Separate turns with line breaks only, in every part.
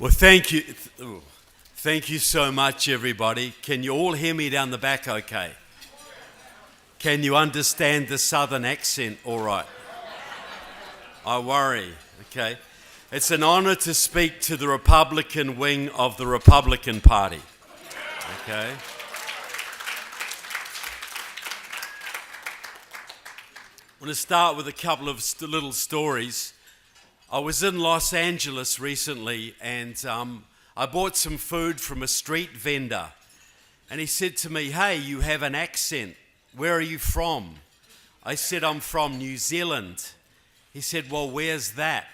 Well, thank you. Thank you so much, everybody. Can you all hear me down the back okay? Can you understand the southern accent all right? I worry, okay? It's an honor to speak to the Republican wing of the Republican Party, okay? I want to start with a couple of little stories. I was in Los Angeles recently and I bought some food from a street vendor and he said to me, "Hey, you have an accent. Where are you from?" I said, "I'm from New Zealand." He said, "Well, where's that?"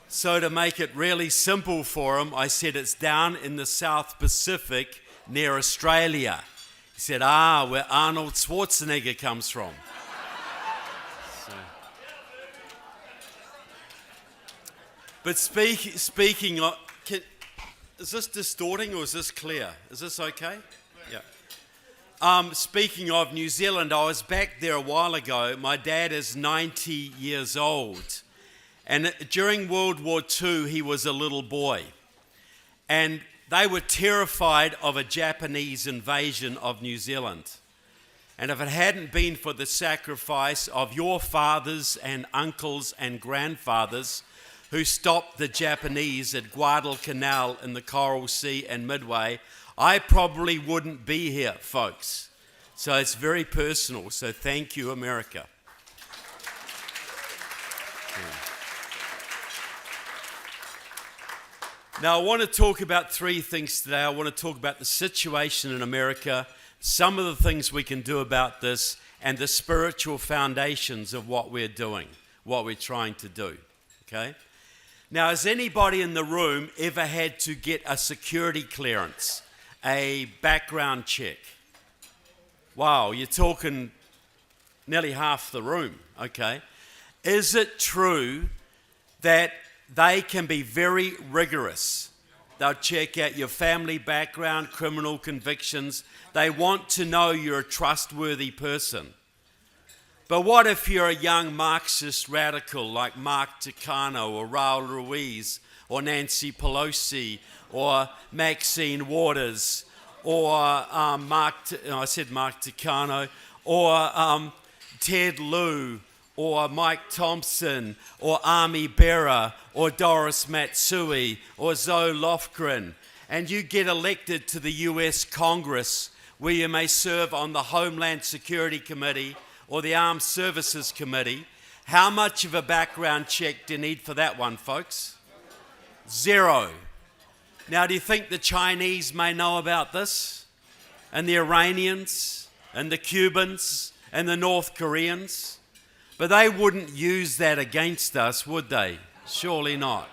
So to make it really simple for him, I said, "It's down in the South Pacific near Australia." He said, "Where Arnold Schwarzenegger comes from." But speaking of, is this distorting or is this clear? Is this okay? Yeah. Speaking of New Zealand, I was back there a while ago. My dad is 90 years old. And during World War II, he was a little boy. And they were terrified of a Japanese invasion of New Zealand. And if it hadn't been for the sacrifice of your fathers and uncles and grandfathers who stopped the Japanese at Guadalcanal in the Coral Sea and Midway, I probably wouldn't be here, folks. So it's very personal. So thank you, America. Now, I want to talk about three things today. I want to talk about the situation in America, some of the things we can do about this, and the spiritual foundations of what we're doing, what we're trying to do, okay? Now, has anybody in the room ever had to get a security clearance, a background check? Wow, you're talking nearly half the room, okay? Is it true that they can be very rigorous? They'll check out your family background, criminal convictions. They want to know you're a trustworthy person. But what if you're a young Marxist radical like Mark Takano or Raul Ruiz or Nancy Pelosi or Maxine Waters or Mark Takano or Ted Lieu or Mike Thompson or Ami Bera or Doris Matsui or Zoe Lofgren, and you get elected to the US Congress where you may serve on the Homeland Security Committee or the Armed Services Committee, how much of a background check do you need for that one, folks? Zero. Now, do you think the Chinese may know about this? And the Iranians? And the Cubans? And the North Koreans? But they wouldn't use that against us, would they? Surely not.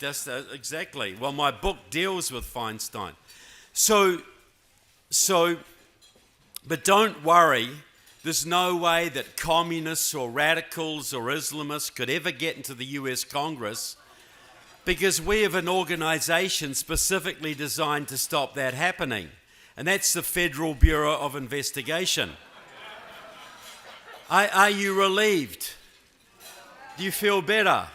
Exactly. Well, my book deals with Feinstein. But don't worry, there's no way that communists or radicals or Islamists could ever get into the US Congress because we have an organization specifically designed to stop that happening, and that's the Federal Bureau of Investigation. Are you relieved? Do you feel better?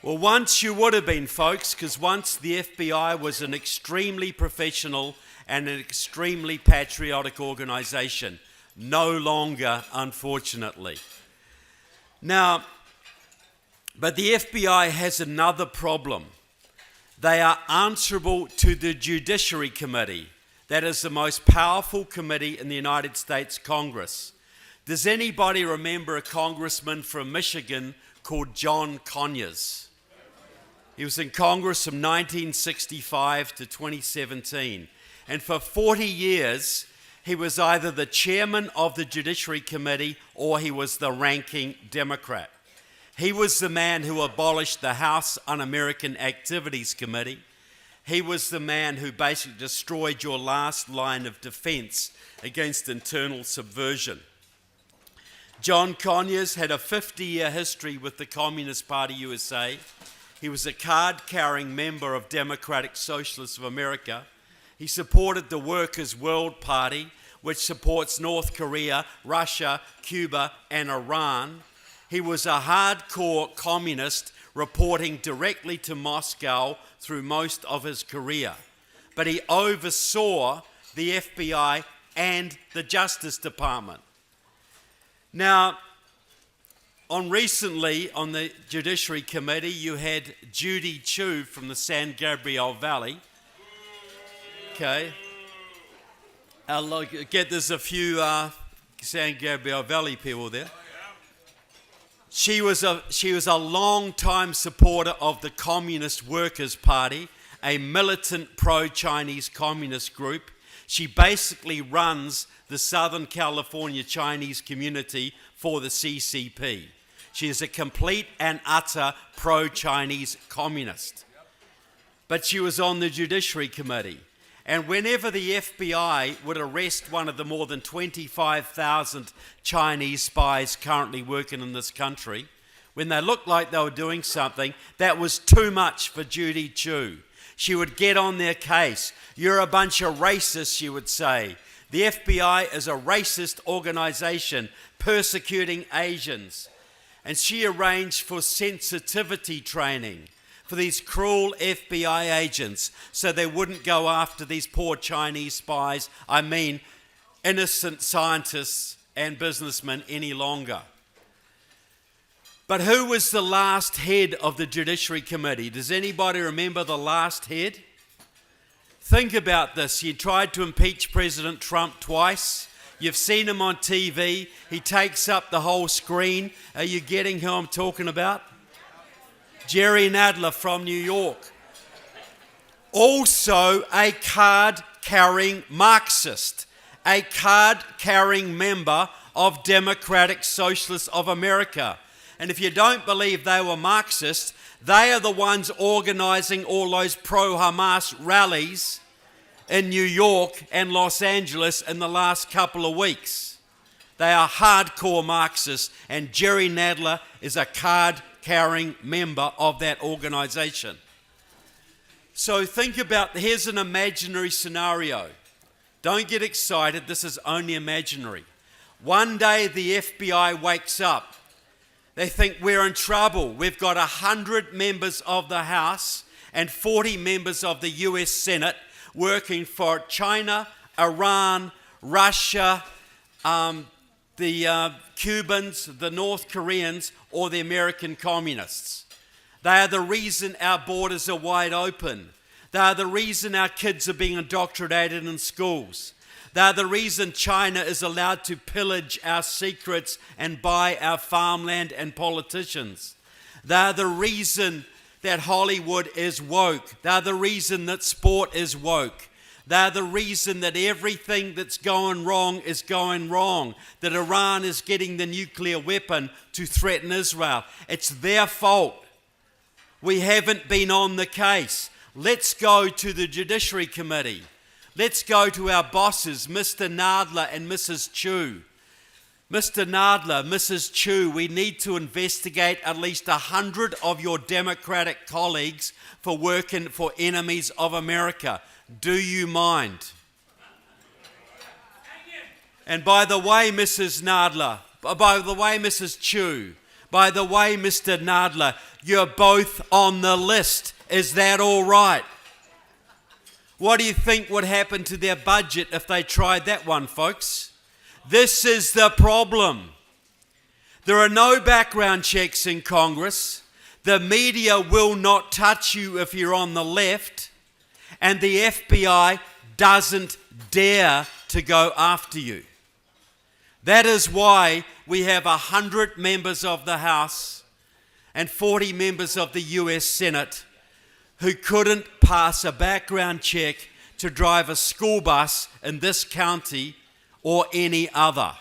Well, once you would have been, folks, because once the FBI was an extremely professional and an extremely patriotic organization. No longer, unfortunately. Now, but the FBI has another problem. They are answerable to the Judiciary Committee. That is the most powerful committee in the United States Congress. Does anybody remember a congressman from Michigan called John Conyers? He was in Congress from 1965 to 2017. And for 40 years, he was either the chairman of the Judiciary Committee or he was the ranking Democrat. He was the man who abolished the House Un-American Activities Committee. He was the man who basically destroyed your last line of defense against internal subversion. John Conyers had a 50-year history with the Communist Party USA. He was a card-carrying member of Democratic Socialists of America. He supported the Workers' World Party, which supports North Korea, Russia, Cuba, and Iran. he was a hardcore communist reporting directly to Moscow through most of his career. But he oversaw the FBI and the Justice Department. Now, recently on the Judiciary Committee, you had Judy Chu from the San Gabriel Valley. Okay. There's a few San Gabriel Valley people there. She was a long-time supporter of the Communist Workers' Party, a militant pro-Chinese communist group. She basically runs the Southern California Chinese community for the CCP. She is a complete and utter pro-Chinese communist. But she was on the Judiciary Committee. And whenever the FBI would arrest one of the more than 25,000 Chinese spies currently working in this country, when they looked like they were doing something, that was too much for Judy Chu. She would get on their case. You're a bunch of racists, she would say. The FBI is a racist organization persecuting Asians. And she arranged for sensitivity training for these cruel FBI agents so they wouldn't go after these poor Chinese spies, I mean innocent scientists and businessmen any longer. But who was the last head of the Judiciary Committee? Does anybody remember the last head? Think about this. He tried to impeach President Trump twice. You've seen him on TV. He takes up the whole screen. Are you getting who I'm talking about? Jerry Nadler from New York. Also a card-carrying Marxist, a card-carrying member of Democratic Socialists of America. And if you don't believe they were Marxists, they are the ones organizing all those pro-Hamas rallies in New York and Los Angeles in the last couple of weeks. They are hardcore Marxists, and Jerry Nadler is a card-carrying member of that organization. So think about, here's an imaginary scenario. Don't get excited, this is only imaginary. One day the FBI wakes up. They think we're in trouble. We've got 100 members of the House and 40 members of the US Senate working for China, Iran, Russia, the Cubans, the North Koreans, or the American communists. They are the reason our borders are wide open. They are the reason our kids are being indoctrinated in schools. They are the reason China is allowed to pillage our secrets and buy our farmland and politicians. They are the reason that Hollywood is woke. They are the reason that sport is woke. They are the reason that everything that's going wrong is going wrong. That Iran is getting the nuclear weapon to threaten Israel. It's their fault. We haven't been on the case. Let's go to the Judiciary Committee. Let's go to our bosses, Mr. Nadler and Mrs. Chu. Mr. Nadler, Mrs. Chu, we need to investigate at least 100 of your Democratic colleagues for working for enemies of America. Do you mind? And by the way, Mrs. Nadler, by the way, Mrs. Chu, by the way, Mr. Nadler, you're both on the list. Is that all right? What do you think would happen to their budget if they tried that one, folks? This is the problem. There are no background checks in Congress. The media will not touch you if you're on the left. And the FBI doesn't dare to go after you. That is why we have 100 members of the House and 40 members of the US Senate who couldn't pass a background check to drive a school bus in this county or any other.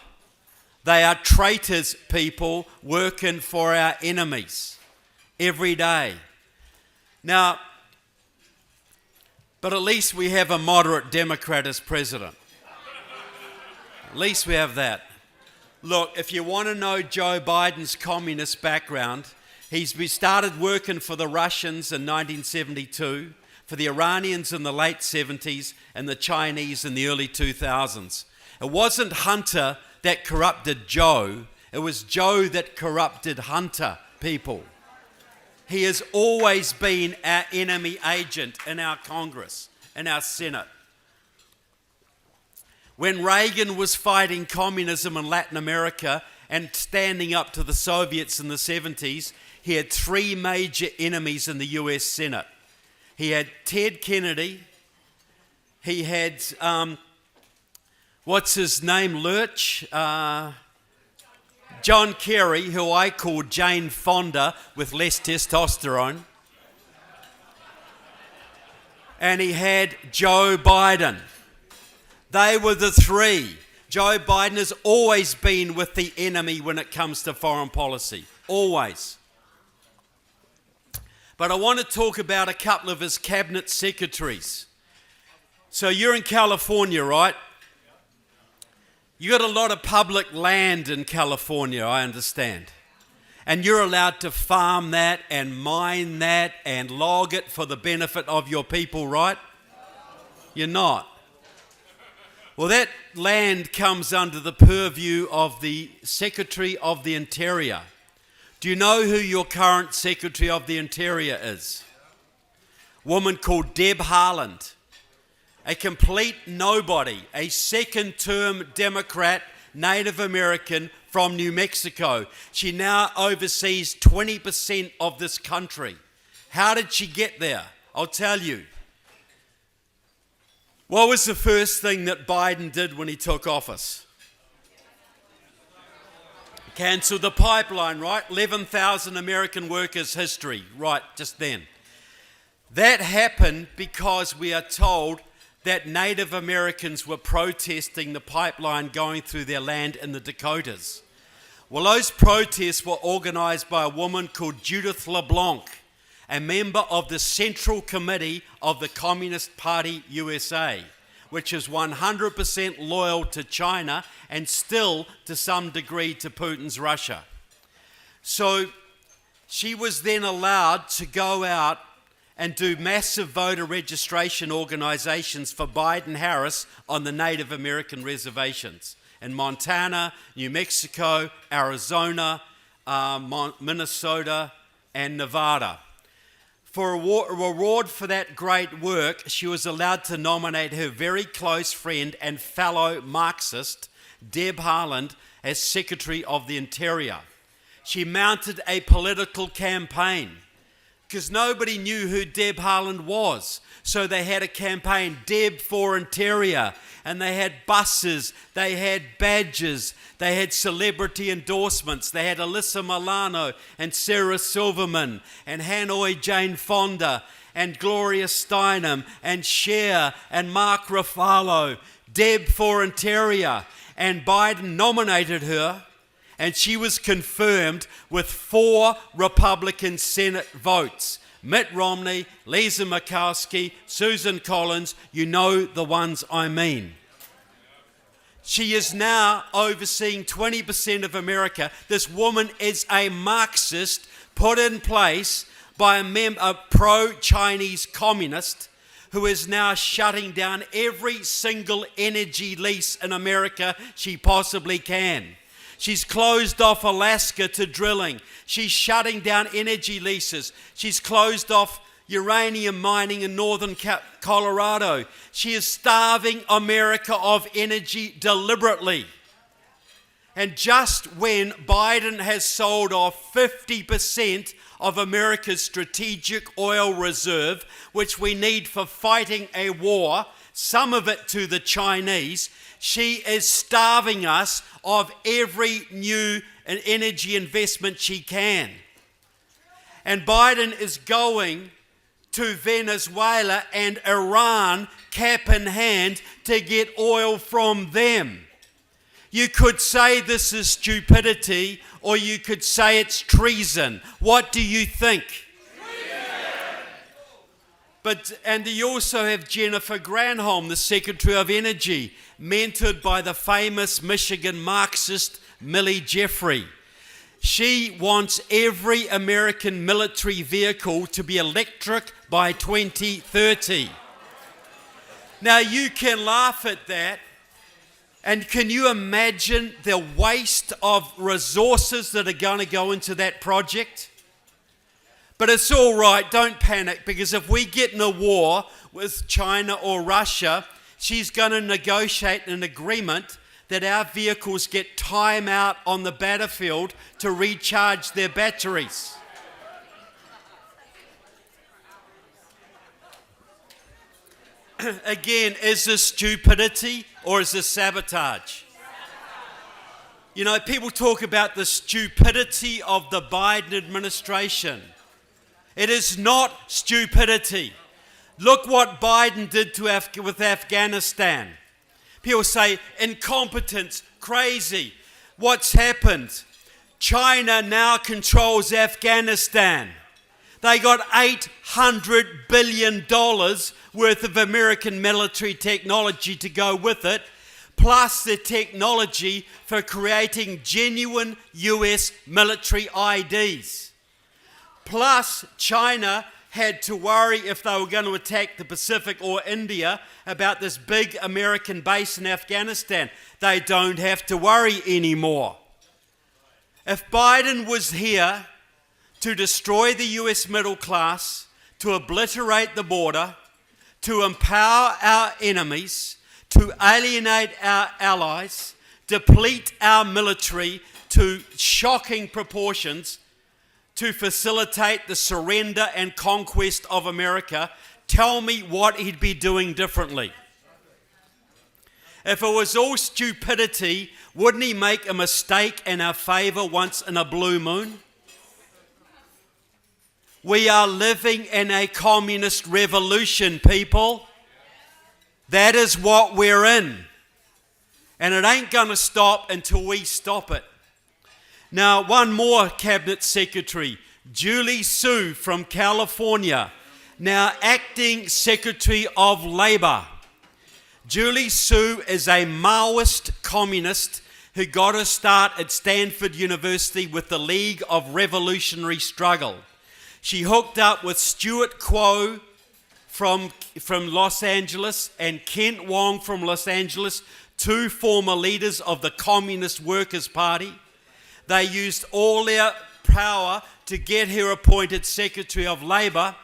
They are traitors, people, working for our enemies every day. Now, but at least we have a moderate Democrat as president. At least we have that. Look, if you want to know Joe Biden's communist background, he started working for the Russians in 1972, for the Iranians in the late 70s, and the Chinese in the early 2000s. It wasn't Hunter that corrupted Joe. It was Joe that corrupted Hunter, people. He has always been our enemy agent in our Congress, in our Senate. When Reagan was fighting communism in Latin America and standing up to the Soviets in the 70s, he had three major enemies in the US Senate. He had Ted Kennedy, he had, what's his name, Lurch? John Kerry, who I called Jane Fonda with less testosterone. And he had Joe Biden. They were the three. Joe Biden has always been with the enemy when it comes to foreign policy. Always. But I want to talk about a couple of his cabinet secretaries. So you're in California, right? You got a lot of public land in California, I understand. And you're allowed to farm that and mine that and log it for the benefit of your people, right? You're not. Well, that land comes under the purview of the Secretary of the Interior. Do you know who your current Secretary of the Interior is? A woman called Deb Haaland. A complete nobody, a second-term Democrat, Native American from New Mexico. She now oversees 20% of this country. How did she get there? I'll tell you. What was the first thing that Biden did when he took office? Cancelled the pipeline, right? 11,000 American workers' history, right, just then. That happened because we are told that Native Americans were protesting the pipeline going through their land in the Dakotas. Well, those protests were organised by a woman called Judith LeBlanc, a member of the Central Committee of the Communist Party USA, which is 100% loyal to China and still, to some degree, to Putin's Russia. So she was then allowed to go out and do massive voter registration organisations for Biden-Harris on the Native American reservations in Montana, New Mexico, Arizona, Minnesota, and Nevada. For a reward for that great work, she was allowed to nominate her very close friend and fellow Marxist, Deb Haaland, as Secretary of the Interior. She mounted a political campaign because nobody knew who Deb Haaland was. So they had a campaign, Deb for Interior, and they had buses, they had badges, they had celebrity endorsements. They had Alyssa Milano and Sarah Silverman and Hanoi Jane Fonda and Gloria Steinem and Cher and Mark Ruffalo, Deb for Interior. And Biden nominated her, and she was confirmed with 4 Republican Senate votes. Mitt Romney, Lisa Murkowski, Susan Collins, you know the ones I mean. She is now overseeing 20% of America. This woman is a Marxist put in place by a pro-Chinese communist who is now shutting down every single energy lease in America she possibly can. She's closed off Alaska to drilling. She's shutting down energy leases. She's closed off uranium mining in northern Colorado. She is starving America of energy deliberately. And just when Biden has sold off 50% of America's strategic oil reserve, which we need for fighting a war, some of it to the Chinese, she is starving us of every new energy investment she can. And Biden is going to Venezuela and Iran cap in hand to get oil from them. You could say this is stupidity, or you could say it's treason. What do you think? And you also have Jennifer Granholm, the Secretary of Energy, mentored by the famous Michigan Marxist Millie Jeffrey. She wants every American military vehicle to be electric by 2030. Now you can laugh at that, And can you imagine the waste of resources that are going to go into that project? But it's all right, don't panic, because if we get in a war with China or Russia, she's going to negotiate an agreement that our vehicles get time out on the battlefield to recharge their batteries. Again, is this stupidity or is this sabotage? You know, people talk about the stupidity of the Biden administration. It is not stupidity. Look what Biden did with Afghanistan. People say incompetence, crazy. What's happened? China now controls Afghanistan. They got $800 billion worth of American military technology to go with it, plus the technology for creating genuine US military IDs. Plus, China had to worry if they were going to attack the Pacific or India about this big American base in Afghanistan. They don't have to worry anymore. If Biden was here to destroy the US middle class, to obliterate the border, to empower our enemies, to alienate our allies, deplete our military to shocking proportions, to facilitate the surrender and conquest of America, tell me what he'd be doing differently. If it was all stupidity, wouldn't he make a mistake in our favour once in a blue moon? We are living in a communist revolution, people. That is what we're in. And it ain't going to stop until we stop it. Now, one more cabinet secretary, Julie Su from California, now acting Secretary of Labour. Julie Su is a Maoist communist who got her start at Stanford University with the League of Revolutionary Struggle. She hooked up with Stuart Kuo from Los Angeles and Kent Wong from Los Angeles, two former leaders of the Communist Workers' Party. They used all their power to get her appointed Secretary of Labour,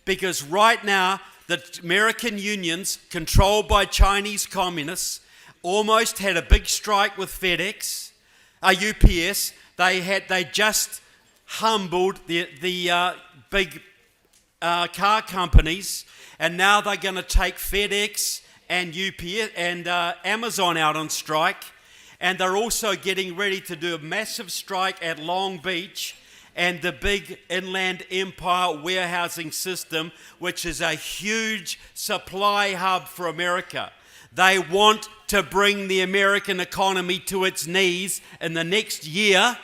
because right now the American unions, controlled by Chinese communists, almost had a big strike with FedEx, UPS. They just humbled the big car companies, and now they're going to take FedEx and UPS and Amazon out on strike. And they're also getting ready to do a massive strike at Long Beach and the big Inland Empire warehousing system, which is a huge supply hub for America. They want to bring the American economy to its knees in the next year.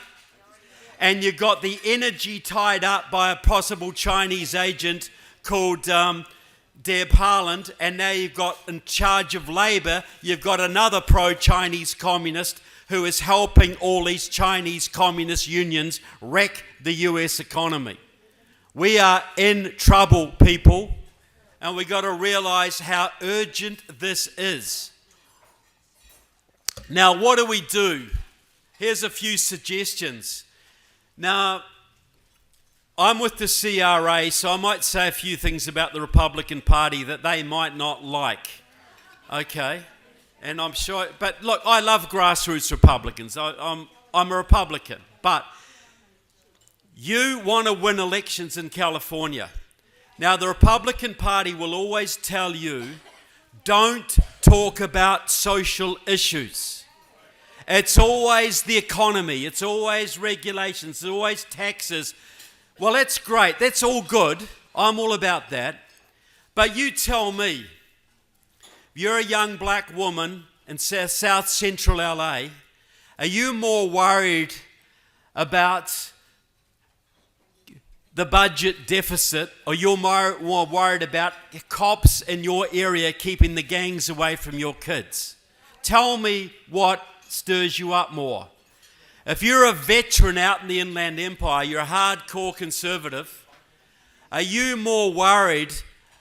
And you've got the energy tied up by a possible Chinese agent called Deb Haaland, and now you've got in charge of Labour, you've got another pro-Chinese communist who is helping all these Chinese communist unions wreck the US economy. We are in trouble, people, and we've got to realise how urgent this is. Now, what do? Here's a few suggestions. Now, I'm with the CRA, so I might say a few things about the Republican Party that they might not like. Okay? And I'm sure, but look, I love grassroots Republicans. I'm a Republican. But you want to win elections in California. Now, the Republican Party will always tell you, don't talk about social issues. It's always the economy. It's always regulations. It's always taxes. Well, that's great. That's all good. I'm all about that. But you tell me, you're a young black woman in South Central LA. Are you more worried about the budget deficit, or you're more worried about cops in your area keeping the gangs away from your kids? Tell me what stirs you up more. If you're a veteran out in the Inland Empire, you're a hardcore conservative, are you more worried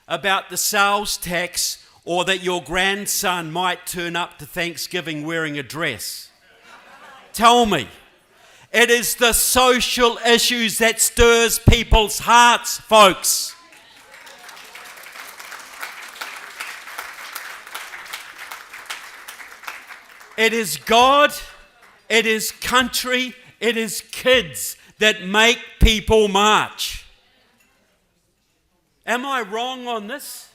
about the sales tax or that your grandson might turn up to Thanksgiving wearing a dress. Tell me. It is the social issues that stirs people's hearts, folks. It is God, it is country, it is kids that make people march. Am I wrong on this?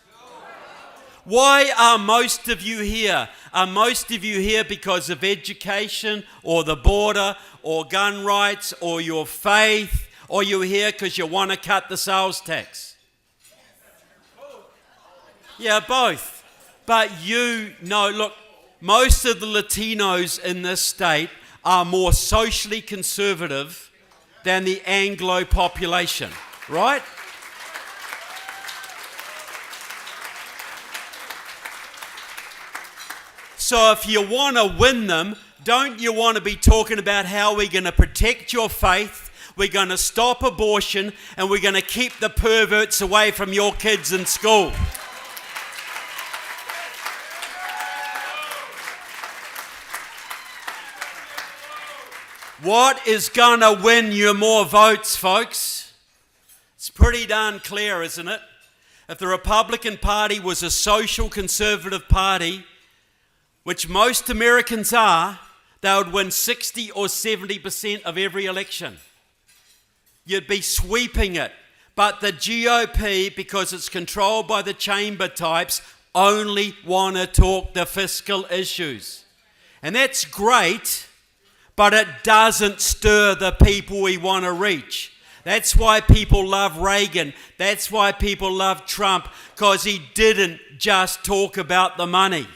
Why are most of you here? Are most of you here because of education or the border or gun rights or your faith, or you're here because you want to cut the sales tax? Yeah, both. But you know, look, most of the Latinos in this state are more socially conservative than the Anglo population, right? So if you want to win them, don't you want to be talking about how we're going to protect your faith, we're going to stop abortion, and we're going to keep the perverts away from your kids in school? What is going to win you more votes, folks? It's pretty darn clear, isn't it? If the Republican Party was a social conservative party, which most Americans are, they would win 60 or 70% of every election. You'd be sweeping it. But the GOP, because it's controlled by the chamber types, only want to talk the fiscal issues. And that's great, but it doesn't stir the people we want to reach. That's why people love Reagan. That's why people love Trump, because he didn't just talk about the money.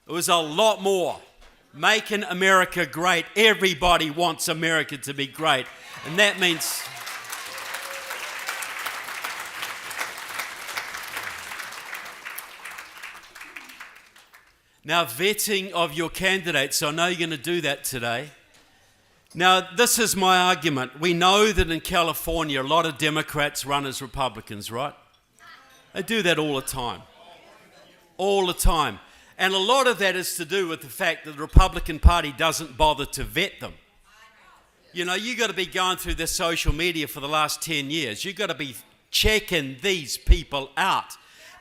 It was a lot more. Making America great. Everybody wants America to be great. And that means... Now, vetting of your candidates, so I know you're going to do that today. Now, this is my argument. We know that in California, a lot of Democrats run as Republicans, right? They do that all the time. All the time. And a lot of that is to do with the fact that the Republican Party doesn't bother to vet them. You know, you've got to be going through their social media for the last 10 years. You've got to be checking these people out.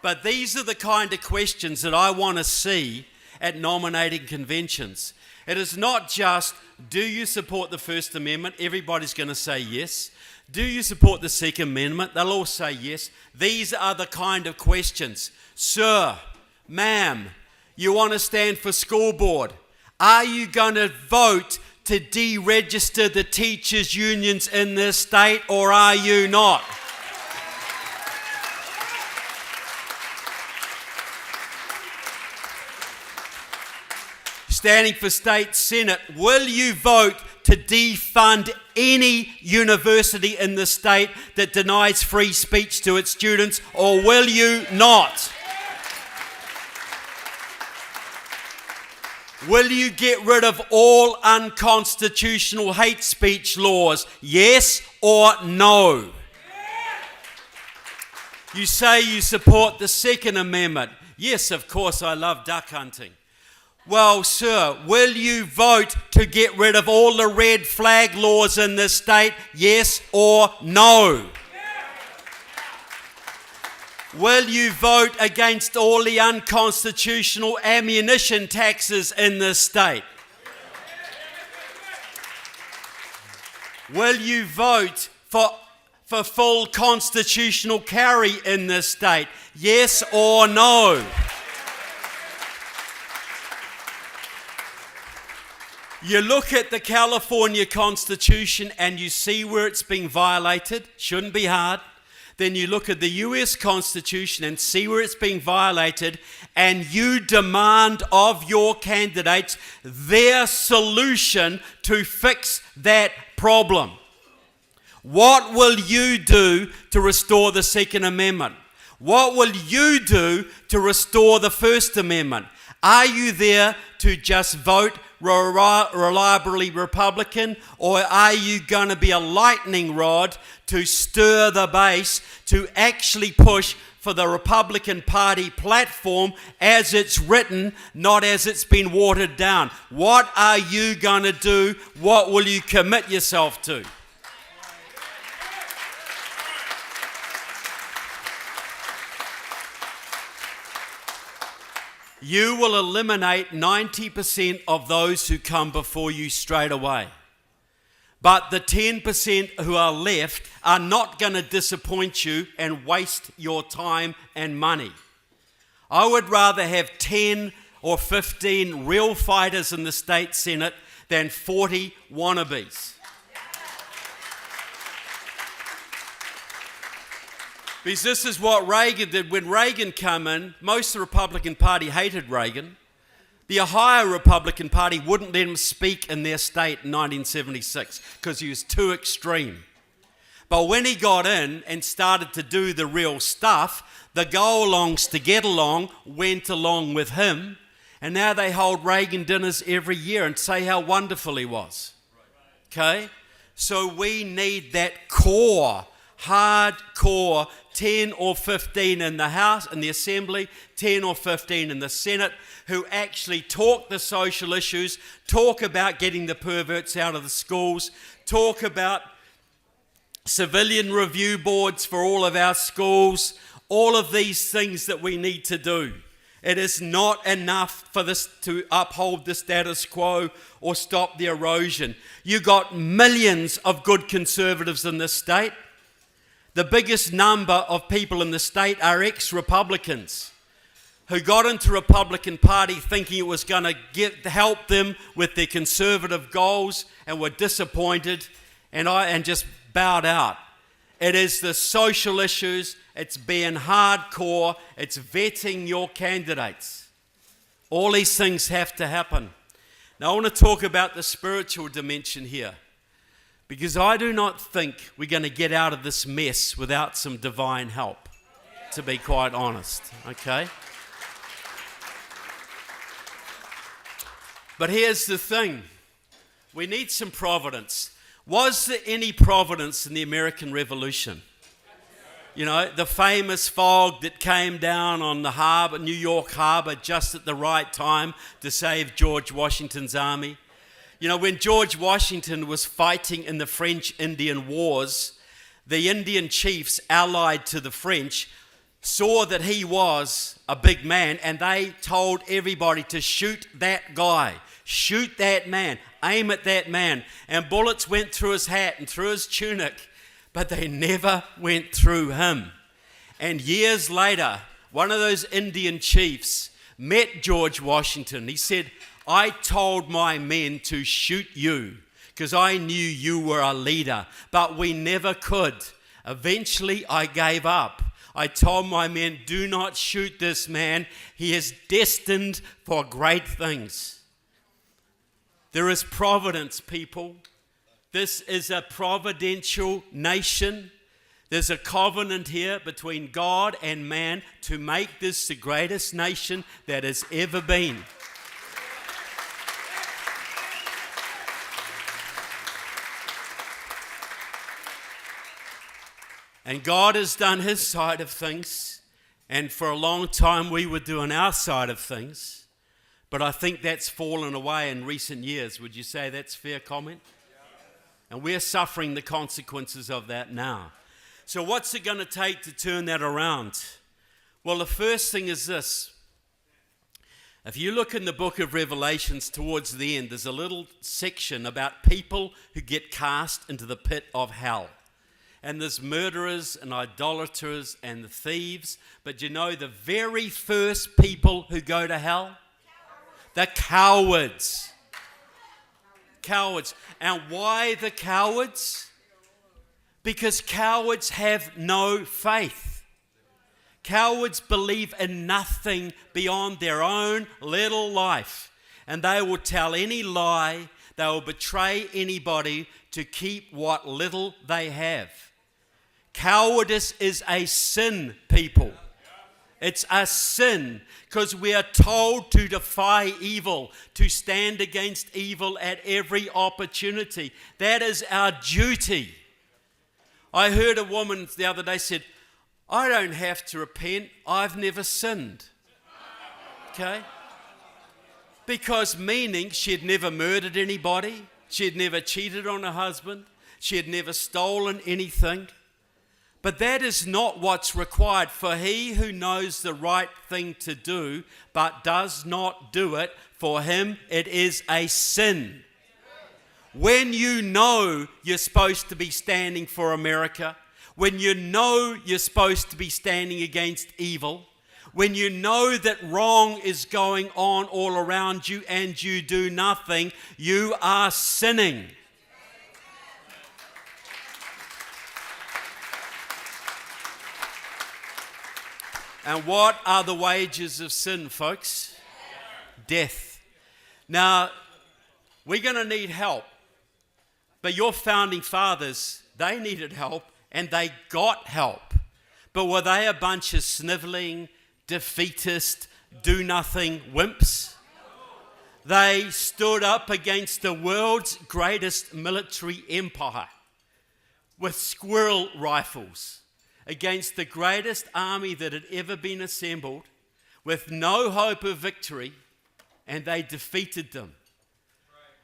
But these are the kind of questions that I want to see at nominating conventions. It is not just, do you support the First Amendment? Everybody's going to say yes. Do you support the Second Amendment? They'll all say yes. These are the kind of questions. Sir, ma'am, you want to stand for school board? Are you going to vote to deregister the teachers' unions in this state, or are you not? Standing for state senate, will you vote to defund any university in the state that denies free speech to its students, or will you not? Will you get rid of all unconstitutional hate speech laws? Yes or no? You say you support the Second Amendment. Yes, of course, I love duck hunting. Well, sir, will you vote to get rid of all the red flag laws in this state? Yes or no? Will you vote against all the unconstitutional ammunition taxes in this state? Will you vote for full constitutional carry in this state? Yes or no? You look at the California Constitution and you see where it's being violated. Shouldn't be hard. Then you look at the US Constitution and see where it's being violated, and you demand of your candidates their solution to fix that problem. What will you do to restore the Second Amendment? What will you do to restore the First Amendment? Are you there to just vote reliably Republican, or are you going to be a lightning rod to stir the base to actually push for the Republican Party platform as it's written, not as it's been watered down. What are you going to do? What will you commit yourself to? You will eliminate 90% of those who come before you straight away. But the 10% who are left are not going to disappoint you and waste your time and money. I would rather have 10 or 15 real fighters in the state Senate than 40 wannabes. Because this is what Reagan did. When Reagan came in, most of the Republican Party hated Reagan. The Ohio Republican Party wouldn't let him speak in their state in 1976 because he was too extreme. But when he got in and started to do the real stuff, the go-alongs to get along went along with him. And now they hold Reagan dinners every year and say how wonderful he was. Okay? So we need that core, hardcore 10 or 15 in the House, in the Assembly, 10 or 15 in the Senate, who actually talk the social issues, talk about getting the perverts out of the schools, talk about civilian review boards for all of our schools, all of these things that we need to do. It is not enough for this to uphold the status quo or stop the erosion. You got millions of good conservatives in this state. The biggest number of people in the state are ex-Republicans who got into the Republican Party thinking it was going to help them with their conservative goals and were disappointed and just bowed out. It is the social issues, it's being hardcore, it's vetting your candidates. All these things have to happen. Now I want to talk about the spiritual dimension here, because I do not think we're going to get out of this mess without some divine help, to be quite honest, okay? But here's the thing. We need some providence. Was there any providence in the American Revolution? You know, the famous fog that came down on the harbour, New York Harbour, just at the right time to save George Washington's army. You know, when George Washington was fighting in the French-Indian Wars, the Indian chiefs allied to the French saw that he was a big man, and they told everybody to shoot that guy, shoot that man, aim at that man. And bullets went through his hat and through his tunic, but they never went through him. And years later, one of those Indian chiefs met George Washington. He said, I told my men to shoot you because I knew you were a leader, but we never could. Eventually, I gave up. I told my men, do not shoot this man. He is destined for great things. There is providence, people. This is a providential nation. There's a covenant here between God and man to make this the greatest nation that has ever been. And God has done his side of things, and for a long time we were doing our side of things, but I think that's fallen away in recent years. Would you say that's a fair comment? And we're suffering the consequences of that now. So what's it going to take to turn that around? Well, the first thing is this. If you look in the book of Revelations towards the end, there's a little section about people who get cast into the pit of hell. And there's murderers and idolaters and the thieves. But you know the very first people who go to hell? The cowards. Cowards. And why the cowards? Because cowards have no faith. Cowards believe in nothing beyond their own little life. And they will tell any lie. They will betray anybody to keep what little they have. Cowardice is a sin, people. It's a sin because we are told to defy evil, to stand against evil at every opportunity. That is our duty. I heard a woman the other day said, I don't have to repent. I've never sinned. Okay? Because meaning she had never murdered anybody. She had never cheated on her husband. She had never stolen anything. But that is not what's required. For he who knows the right thing to do but does not do it, for him it is a sin. When you know you're supposed to be standing for America, when you know you're supposed to be standing against evil, when you know that wrong is going on all around you and you do nothing, you are sinning. And what are the wages of sin, folks? Death. Now, we're going to need help. But your founding fathers, they needed help and they got help. But were they a bunch of sniveling, defeatist, do-nothing wimps? They stood up against the world's greatest military empire with squirrel rifles, against the greatest army that had ever been assembled, with no hope of victory, and they defeated them.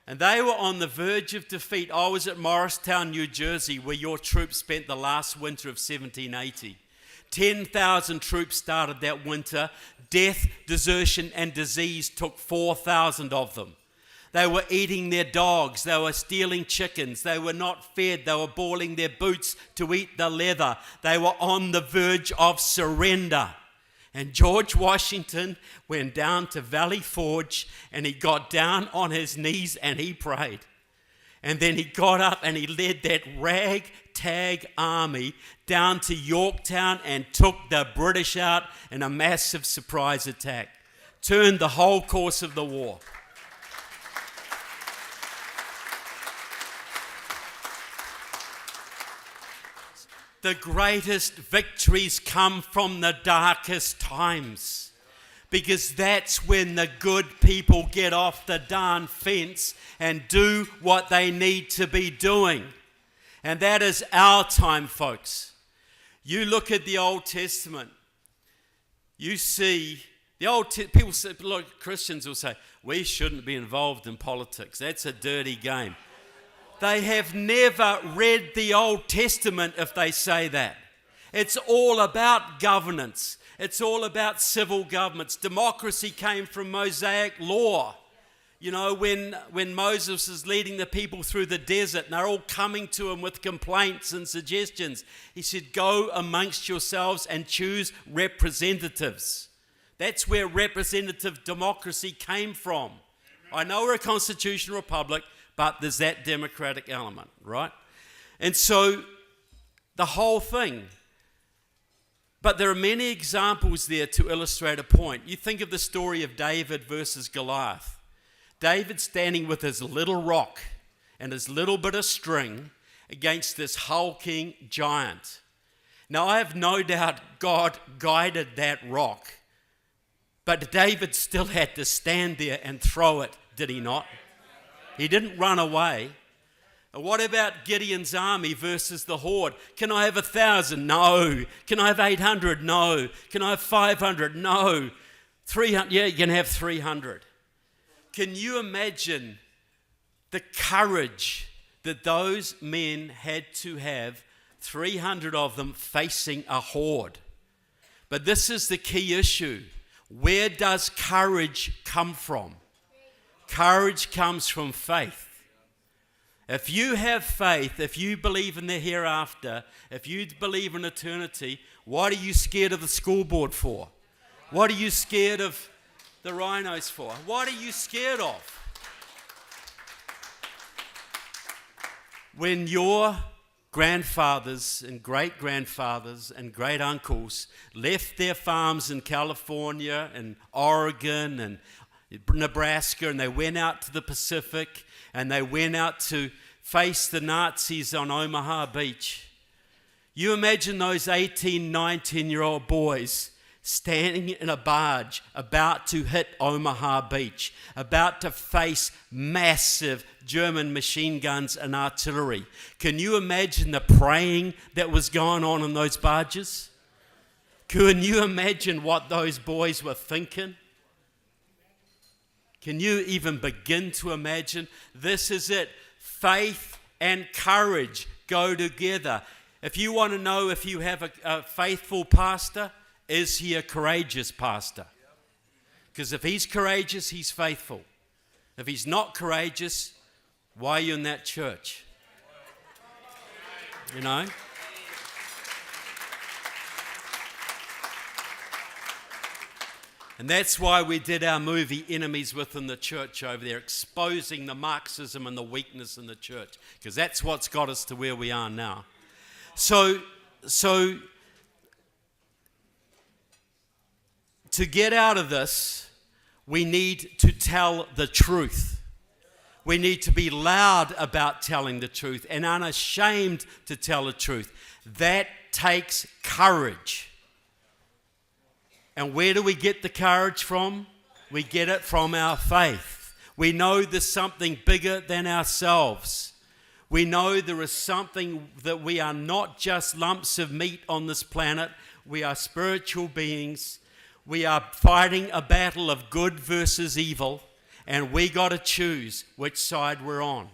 And they were on the verge of defeat. I was at Morristown, New Jersey, where your troops spent the last winter of 1780. 10,000 troops started that winter. Death, desertion, and disease took 4,000 of them. They were eating their dogs. They were stealing chickens. They were not fed. They were boiling their boots to eat the leather. They were on the verge of surrender. And George Washington went down to Valley Forge and he got down on his knees and he prayed. And then he got up and he led that ragtag army down to Yorktown and took the British out in a massive surprise attack. Turned the whole course of the war. The greatest victories come from the darkest times, because that's when the good people get off the darn fence and do what they need to be doing. And that is our time, folks. You look at the Old Testament, you see the people say, look, Christians will say, we shouldn't be involved in politics. That's a dirty game. They have never read the Old Testament if they say that. It's all about governance. It's all about civil governments. Democracy came from Mosaic law. You know, when Moses is leading the people through the desert and they're all coming to him with complaints and suggestions, he said, go amongst yourselves and choose representatives. That's where representative democracy came from. I know we're a constitutional republic, but there's that democratic element, right? And so the whole thing. But there are many examples there to illustrate a point. You think of the story of David versus Goliath. David standing with his little rock and his little bit of string against this hulking giant. Now, I have no doubt God guided that rock, but David still had to stand there and throw it, did he not? He didn't run away. What about Gideon's army versus the horde? Can I have 1,000? No. Can I have 800? No. Can I have 500? No. 300? Yeah, you can have 300. Can you imagine the courage that those men had to have, 300 of them facing a horde? But this is the key issue. Where does courage come from? Courage comes from faith. If you have faith, if you believe in the hereafter, if you believe in eternity, what are you scared of the school board for? What are you scared of the rhinos for? What are you scared of? When your grandfathers and great-grandfathers and great-uncles left their farms in California and Oregon and Nebraska, and they went out to the Pacific, and they went out to face the Nazis on Omaha Beach. You imagine those 18, 19-year-old boys standing in a barge about to hit Omaha Beach, about to face massive German machine guns and artillery. Can you imagine the praying that was going on in those barges? Can you imagine what those boys were thinking? Can you even begin to imagine? This is it. Faith and courage go together. If you want to know if you have a faithful pastor, is he a courageous pastor? Because if he's courageous, he's faithful. If he's not courageous, why are you in that church? You know? And that's why we did our movie Enemies Within the Church over there, exposing the Marxism and the weakness in the church, because that's what's got us to where we are now. So to get out of this, we need to tell the truth. We need to be loud about telling the truth and unashamed to tell the truth. That takes courage. And where do we get the courage from? We get it from our faith. We know there's something bigger than ourselves. We know there is something that we are not just lumps of meat on this planet. We are spiritual beings. We are fighting a battle of good versus evil, and we got to choose which side we're on.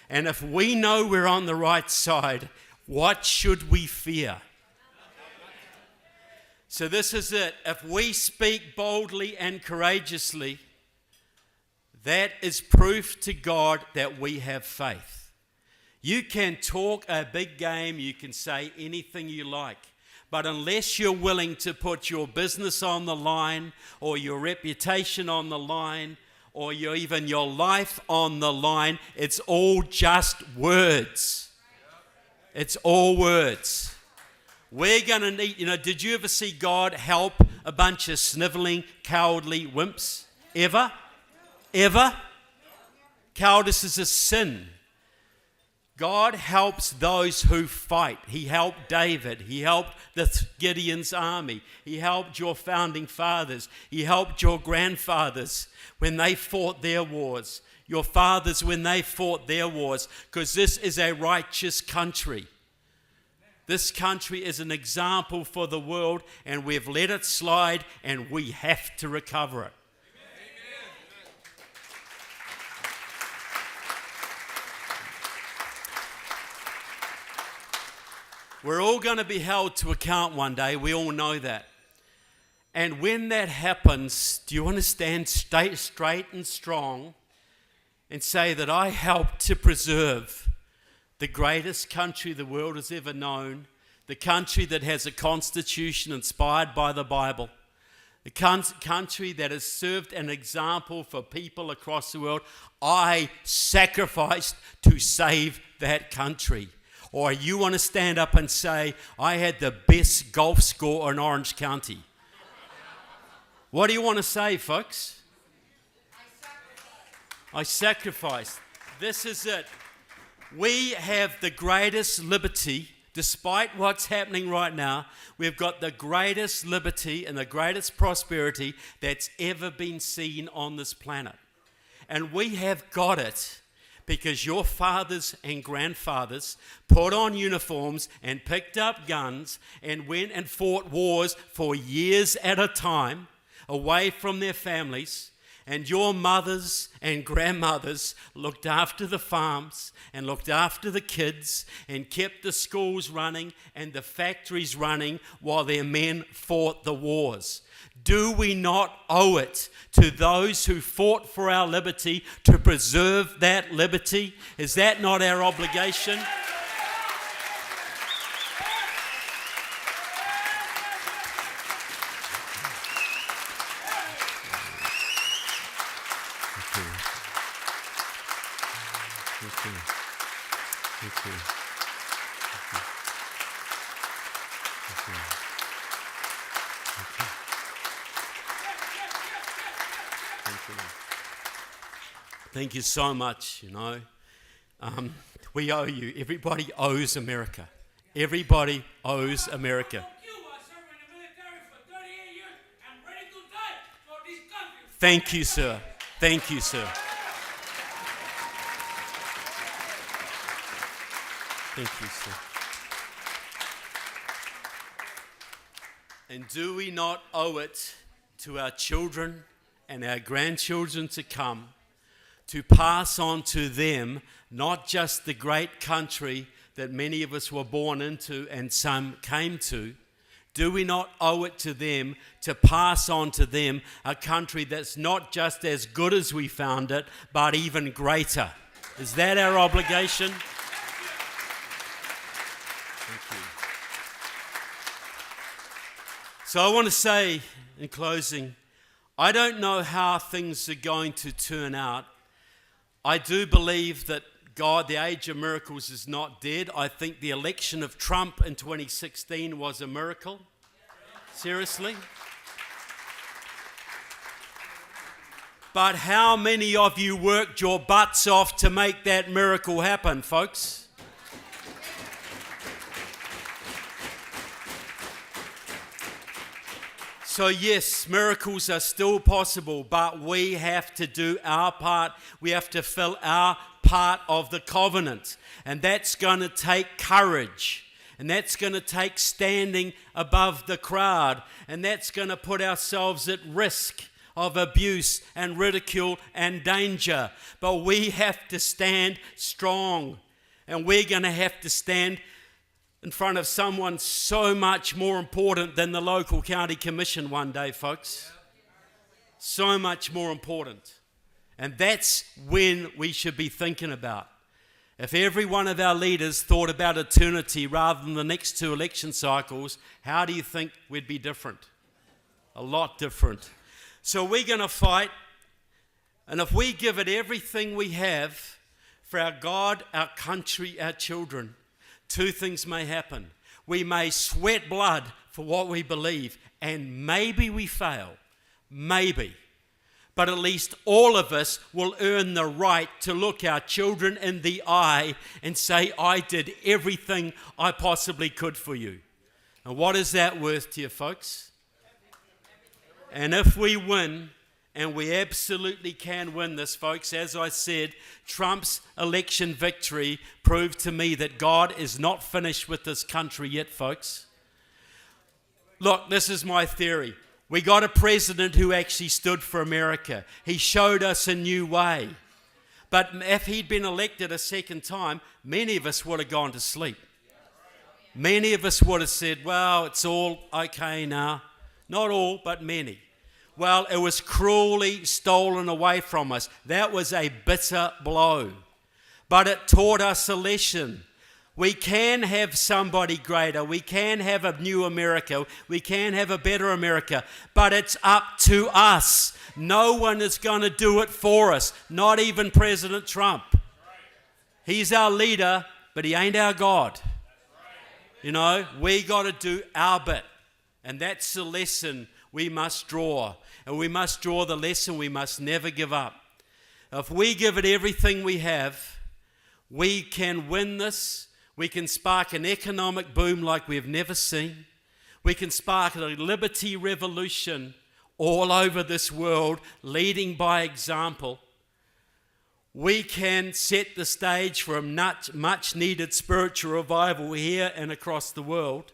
And if we know we're on the right side, what should we fear? So this is it. If we speak boldly and courageously, that is proof to God that we have faith. You can talk a big game, you can say anything you like, but unless you're willing to put your business on the line, or your reputation on the line, or even your life on the line, it's all just words. It's all words. We're going to need, did you ever see God help a bunch of sniveling, cowardly wimps? Ever? Ever? Cowardice is a sin. God helps those who fight. He helped David. He helped Gideon's army. He helped your founding fathers. He helped your grandfathers when they fought their wars. Your fathers when they fought their wars. Because this is a righteous country. This country is an example for the world, and we've let it slide, and we have to recover it. We're all going to be held to account one day. We all know that. And when that happens, do you want to stand straight and strong and say that I helped to preserve the greatest country the world has ever known, the country that has a constitution inspired by the Bible, the country that has served an example for people across the world? I sacrificed to save that country. Or you want to stand up and say, I had the best golf score in Orange County. What do you want to say, folks? I sacrificed. This is it. We have the greatest liberty, despite what's happening right now. We've got the greatest liberty and the greatest prosperity that's ever been seen on this planet. And we have got it because your fathers and grandfathers put on uniforms and picked up guns and went and fought wars for years at a time away from their families. And your mothers and grandmothers looked after the farms and looked after the kids and kept the schools running and the factories running while their men fought the wars. Do we not owe it to those who fought for our liberty to preserve that liberty? Is that not our obligation? Thank you so much, we owe you. Everybody owes America. Everybody owes America. Thank you, sir. Thank you, sir. Thank you, sir. And do we not owe it to our children and our grandchildren to come to pass on to them not just the great country that many of us were born into and some came to? Do we not owe it to them to pass on to them a country that's not just as good as we found it, but even greater? Is that our obligation? Thank you. So I want to say in closing, I don't know how things are going to turn out. I do believe that God, the age of miracles, is not dead. I think the election of Trump in 2016 was a miracle. Seriously. But how many of you worked your butts off to make that miracle happen, folks? So yes, miracles are still possible, but we have to do our part. We have to fill our part of the covenant. And that's going to take courage. And that's going to take standing above the crowd. And that's going to put ourselves at risk of abuse and ridicule and danger. But we have to stand strong. And we're going to have to stand in front of someone so much more important than the local county commission one day, folks. So much more important. And that's when we should be thinking about. If every one of our leaders thought about eternity rather than the next 2 election cycles, how do you think we'd be different? A lot different. So we're going to fight. And if we give it everything we have for our God, our country, our children, 2 things may happen. We may sweat blood for what we believe, and maybe we fail. Maybe. But at least all of us will earn the right to look our children in the eye and say, I did everything I possibly could for you. And what is that worth to you, folks? And if we win, and we absolutely can win this, folks, as I said, Trump's election victory proved to me that God is not finished with this country yet, folks. Look, this is my theory. We got a president who actually stood for America. He showed us a new way. But if he'd been elected a second time, many of us would have gone to sleep. Many of us would have said, well, it's all okay now. Not all, but many. Well, it was cruelly stolen away from us. That was a bitter blow. But it taught us a lesson. We can have somebody greater. We can have a new America. We can have a better America. But it's up to us. No one is going to do it for us. Not even President Trump. He's our leader, but he ain't our God. You know, we got to do our bit. And that's the lesson we must draw. And we must draw the lesson we must never give up. If we give it everything we have, we can win this. We can spark an economic boom like we've never seen. We can spark a liberty revolution all over this world, leading by example. We can set the stage for a much needed spiritual revival here and across the world.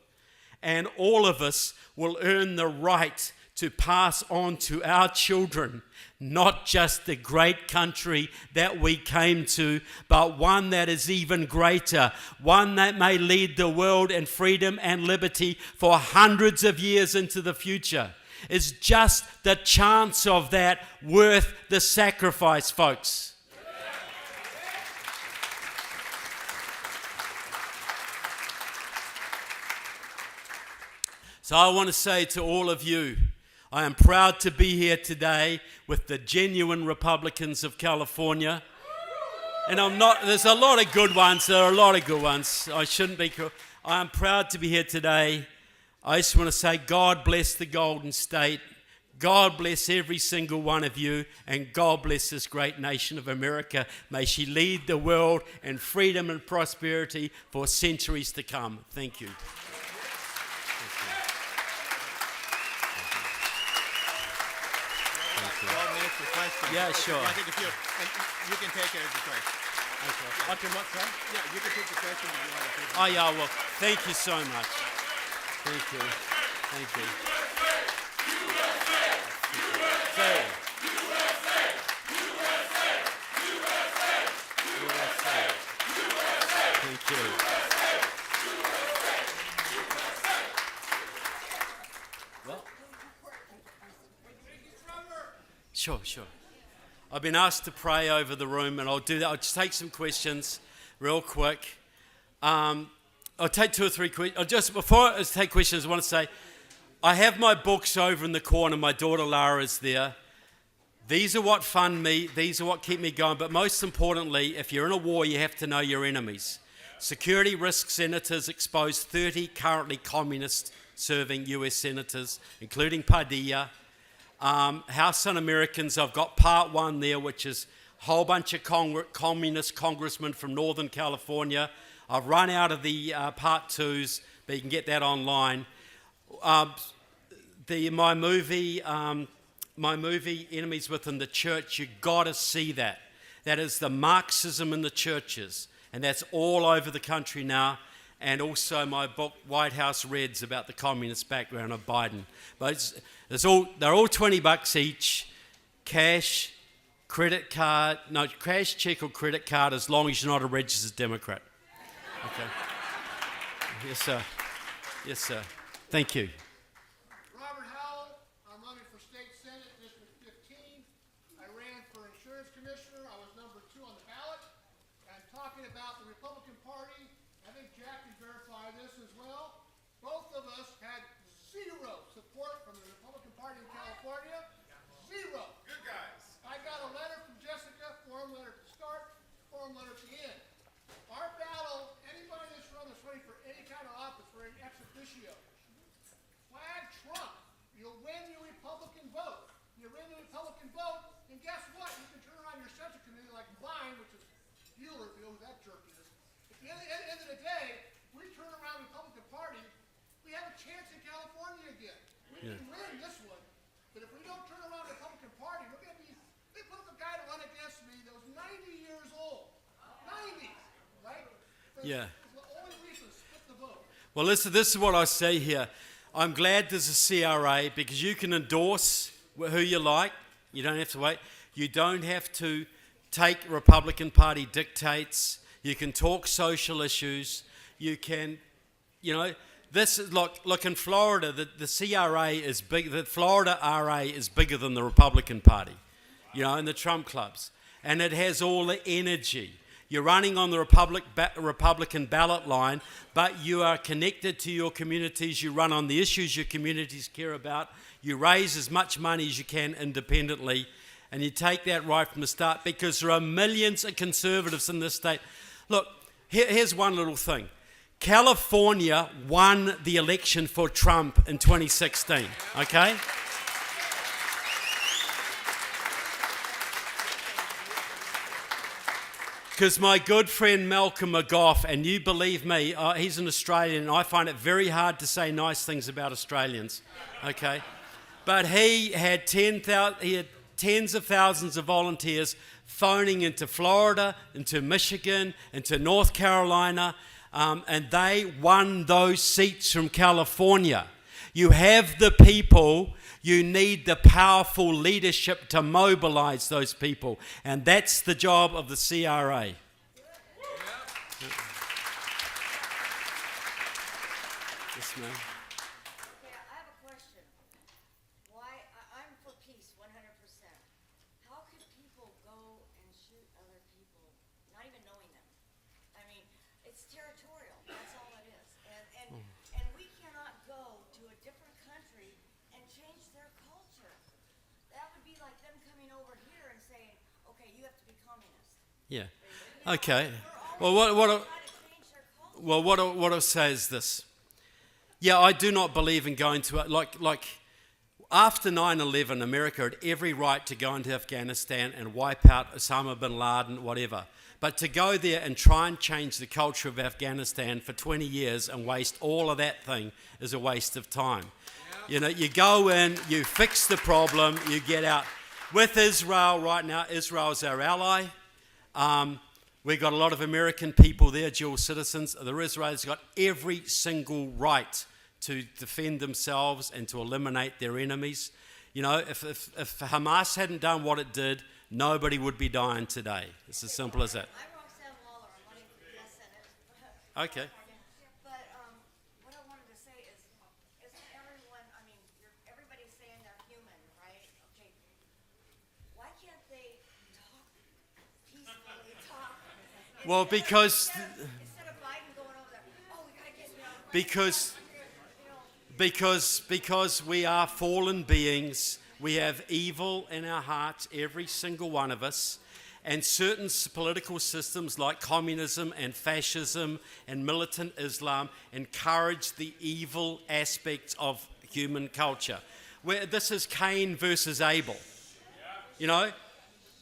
And all of us will earn the right to pass on to our children, not just the great country that we came to, but one that is even greater, one that may lead the world in freedom and liberty for hundreds of years into the future. Is just the chance of that worth the sacrifice, folks? So I want to say to all of you, I am proud to be here today with the genuine Republicans of California. And there's a lot of good ones. There are a lot of good ones. I shouldn't be. I am proud to be here today. I just want to say God bless the Golden State. God bless every single one of you. And God bless this great nation of America. May she lead the world in freedom and prosperity for centuries to come. Thank you. Yeah, sure.
I think you can take it as a choice.
Okay. I can what, sir?
Yeah, you can take the question if you want to take it.
Oh, yeah, well, thank you so much. Thank you. Thank you. Thank you. Well, sure. I've been asked to pray over the room, and I'll do that. I'll just take some questions real quick. I'll take 2 or 3 questions. Just before I take questions, I want to say I have my books over in the corner. My daughter Lara is there. These are what fund me. These are what keep me going. But most importantly, if you're in a war, you have to know your enemies. Security risk senators exposed 30 currently communist-serving US senators, including Padilla. House Un-Americans, I've got part 1 there, which is a whole bunch of communist congressmen from Northern California. I've run out of the part 2s, but you can get that online. My movie, Enemies Within the Church, you got to see that. That is the Marxism in the churches, and that's all over the country now. And also my book, White House Reds, about the communist background of Biden. But they're all $20 each, cash, credit card, no, cash, check or credit card, as long as you're not a registered Democrat. Okay. Yes, sir. Thank you.
Robert Howell, I'm running for State Senate, District 15. I ran for Insurance Commissioner. I was number 2 on the ballot. I'm talking about the Republican Party. I think Jack can verify this as well. Both of us had 0 support from the Republican Party in California. 0. Good guys. I got a letter from Jessica, form letter to start, form letter to end. Our battle, anybody in this room that's running for any kind of office, we're in ex officio. Flag Trump. You'll win your Republican vote. You win the Republican vote, and guess what? You can turn around your Central Committee like mine, which is Bueller, if you know who that jerk is. At the end of the day, we turn around the Republican Party, we have a chance in California again. We can win this one, but if we don't turn around the Republican Party, we're going to be, they put up a guy to run against me that was 90 years old. 90, right?
Yeah.
The only reason is split the vote.
Well, listen, this is what I say here. I'm glad there's a CRA because you can endorse who you like. You don't have to wait. You don't have to take Republican Party dictates. You can talk social issues. You can, this is look in Florida, the CRA is big. The Florida RA is bigger than the Republican Party, in the Trump clubs. And it has all the energy. You're running on the Republican ballot line, but you are connected to your communities. You run on the issues your communities care about. You raise as much money as you can independently, and you take that right from the start because there are millions of conservatives in this state. Look, here's one little thing. California won the election for Trump in 2016, okay? Because my good friend Malcolm McGough, and you believe me, he's an Australian, and I find it very hard to say nice things about Australians, okay? But he had tens of thousands of volunteers phoning into Florida, into Michigan, into North Carolina, and they won those seats from California. You have the people. You need the powerful leadership to mobilize those people, and that's the job of the CRA. Yes, ma'am.
Okay, I have a question. I'm for peace, 100%. How could people go and shoot other people, not even knowing them? I mean, it's territorial. That's all it is. And we cannot go to a different country and change their culture. That would be like them coming over here and saying, okay, you have to be communist.
Yeah. Okay. Well, what I'll say is this. Yeah, I do not believe in going to like after 9/11, America had every right to go into Afghanistan and wipe out Osama bin Laden, whatever. But to go there and try and change the culture of Afghanistan for 20 years and waste all of that thing is a waste of time. You go in, you fix the problem, you get out. With Israel right now, Israel is our ally. We've got a lot of American people there, dual citizens. The Israelis got every single right to defend themselves and to eliminate their enemies. You know, if Hamas hadn't done what it did, nobody would be dying today. It's as simple as that.
I'm Roxanne Waller. I'm running for the U.S. Senate.
Okay.
But what I wanted to say is, isn't everyone, I mean, everybody's saying they're human, right? Okay. Why can't they talk peacefully, talk?
Well, because
Instead of Biden going over there, oh, we got to get you out.
because we are fallen beings. We have evil in our hearts, every single one of us. And certain political systems like communism and fascism and militant Islam encourage the evil aspects of human culture. This is Cain versus Abel. You know,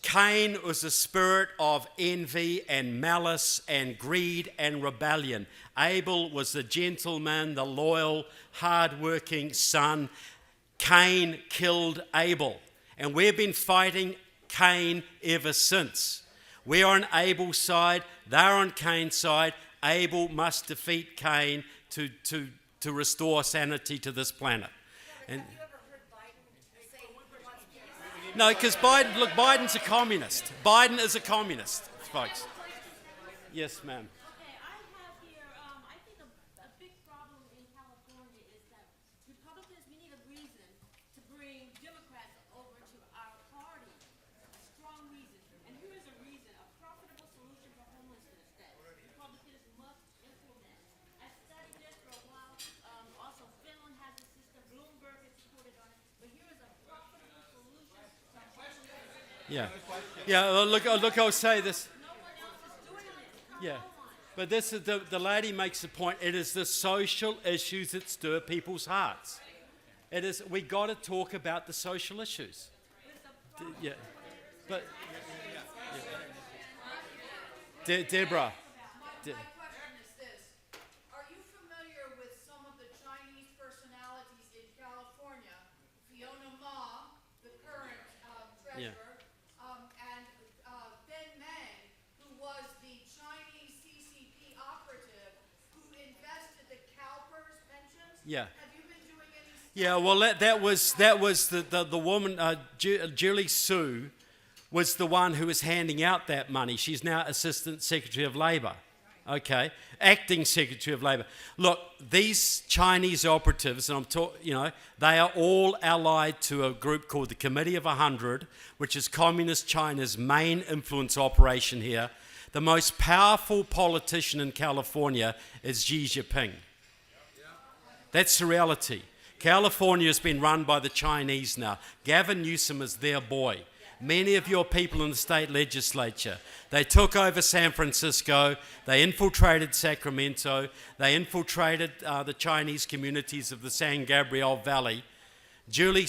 Cain was a spirit of envy and malice and greed and rebellion. Abel was the gentleman, the loyal, hard-working son. Cain killed Abel, and we've been fighting Cain ever since. We're on Abel's side, they're on Cain's side. Abel must defeat Cain to restore sanity to this planet. And
Have you ever heard Biden say he wants peace?
no, because Biden's a communist. Biden is a communist, folks. Yes, ma'am.
Okay, I have here, I think a big problem in California is that Republicans, we need a reason to bring Democrats over to our party. A strong reason. And here is a reason, a profitable solution for homelessness that Republicans must implement. I studied this for a while. Also, Finland has a system. Bloomberg has supported on it. But here is a profitable solution to homelessness.
Yeah. Yeah, look, I'll say this.
No one else is doing this.
Yeah. But this is the lady makes the point. It is the social issues that stir people's hearts. It is. We got to talk about the social issues. Yeah. But Deborah.
My question is this. Are you familiar with some of the Chinese personalities in California? Fiona Ma, the current
Yeah.
treasurer, and Ben Meng, who was the Chinese CCP operative who invested the CalPERS pensions?
Yeah.
Have you been doing any
Yeah, well, that was the woman, Julie Su, was the one who was handing out that money. She's now Assistant Secretary of Labor, okay, Acting Secretary of Labor. Look, these Chinese operatives, and they are all allied to a group called the Committee of 100, which is Communist China's main influence operation here. The most powerful politician in California is Xi Jinping. That's the reality. California has been run by the Chinese now. Gavin Newsom is their boy. Many of your people in the state legislature, they took over San Francisco, they infiltrated Sacramento, they infiltrated the Chinese communities of the San Gabriel Valley. Judy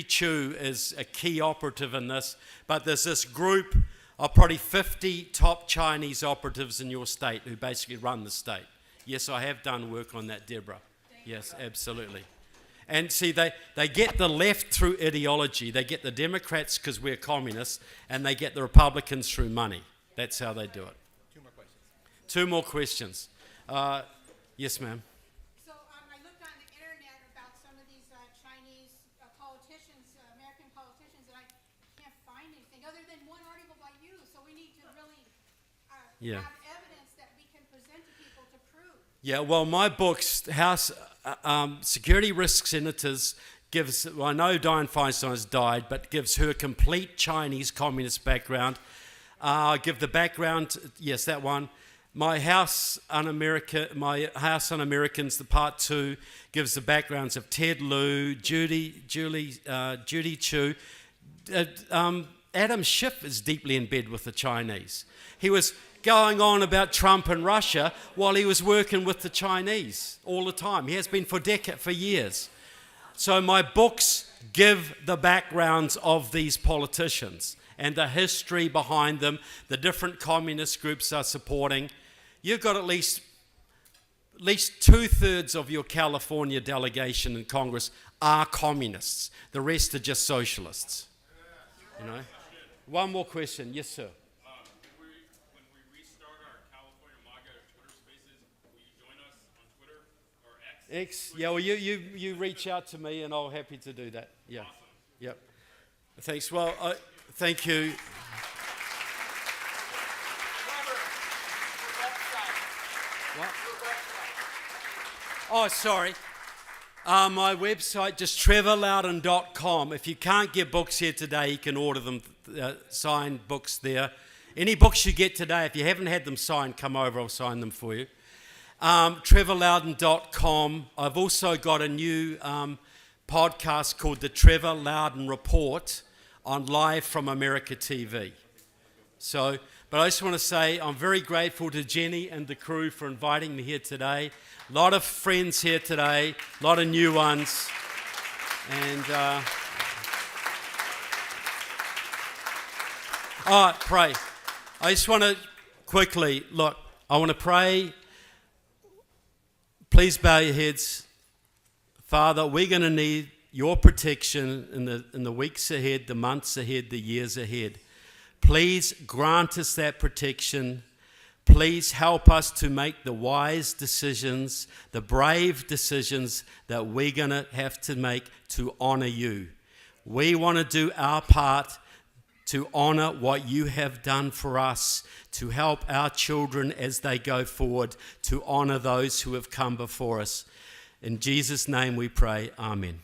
Chu is a key operative in this, but there's this group of probably 50 top Chinese operatives in your state who basically run the state. Yes, I have done work on that, Deborah. Yes, absolutely. And see, they get the left through ideology. They get the Democrats because we're communists, and they get the Republicans through money. That's how they do it. Two more questions. Yes, ma'am.
So I looked on the internet about some of these Chinese politicians, American politicians, and I can't find anything other than one article by you. So we need to really
Yeah.
have evidence that we can present to people to prove.
Yeah, well, my book's House Security Risk Senators gives, well, I know Dianne Feinstein has died, but gives her complete Chinese communist background. Give the background, yes, that one. My House Un-Americans, the part 2, gives the backgrounds of Ted Lieu, Judy Chu. Adam Schiff is deeply in bed with the Chinese. He was going on about Trump and Russia while he was working with the Chinese all the time. He has been for years. So my books give the backgrounds of these politicians and the history behind them, the different communist groups are supporting. You've got at least 2/3 of your California delegation in Congress are communists. The rest are just socialists. You know? One more question. Yes, sir.
When we restart our California MAGA Twitter Spaces, will you join us on Twitter or X?
Yeah, well, you reach out to me, and I'm happy to do that. Yeah.
Awesome.
Yep. Thanks. Well, thank you. What? Oh, sorry. My website, just trevorloudon.com. If you can't get books here today, you can order them, signed books there. Any books you get today, if you haven't had them signed, come over, I'll sign them for you. trevorloudon.com. I've also got a new podcast called The Trevor Loudon Report on Live from America TV. So, but I just want to say I'm very grateful to Jenny and the crew for inviting me here today. A lot of friends here today, a lot of new ones. And all right, pray. I just want to quickly, look, I want to pray. Please bow your heads. Father, we're going to need your protection in the weeks ahead, the months ahead, the years ahead. Please grant us that protection. Please help us to make the wise decisions, the brave decisions that we're going to have to make to honor you. We want to do our part to honor what you have done for us, to help our children as they go forward, to honor those who have come before us. In Jesus' name we pray, amen.